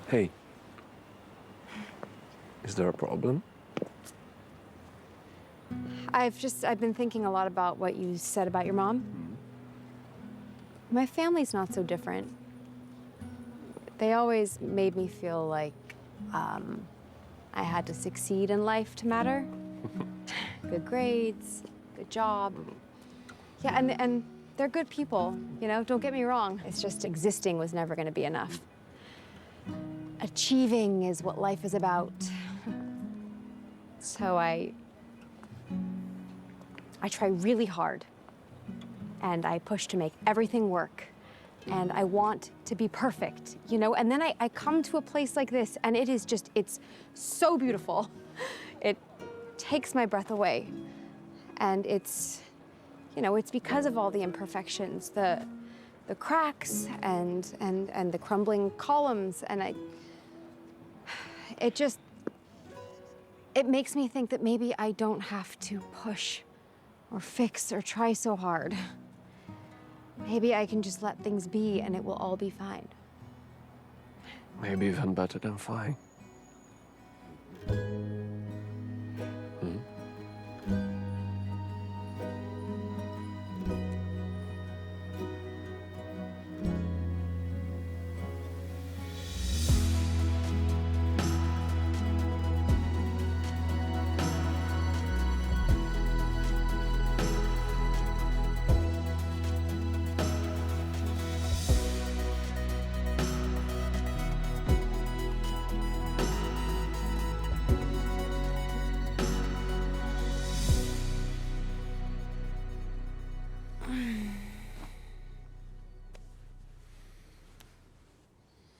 Hey, is there a problem? I've been thinking a lot about what you said about your mom. My family's not so different. They always made me feel like I had to succeed in life to matter. Good grades, good job. Yeah, and they're good people, you know, don't get me wrong. It's just existing was never gonna be enough. Achieving is what life is about. So I try really hard, and I push to make everything work, and I want to be perfect, you know? And then I come to a place like this, and it is just, it's so beautiful. It takes my breath away. And it's, you know, it's because of all the imperfections, the cracks and the crumbling columns, and it just, it makes me think that maybe I don't have to push or fix or try so hard. Maybe I can just let things be and it will all be fine. Maybe even better than fine.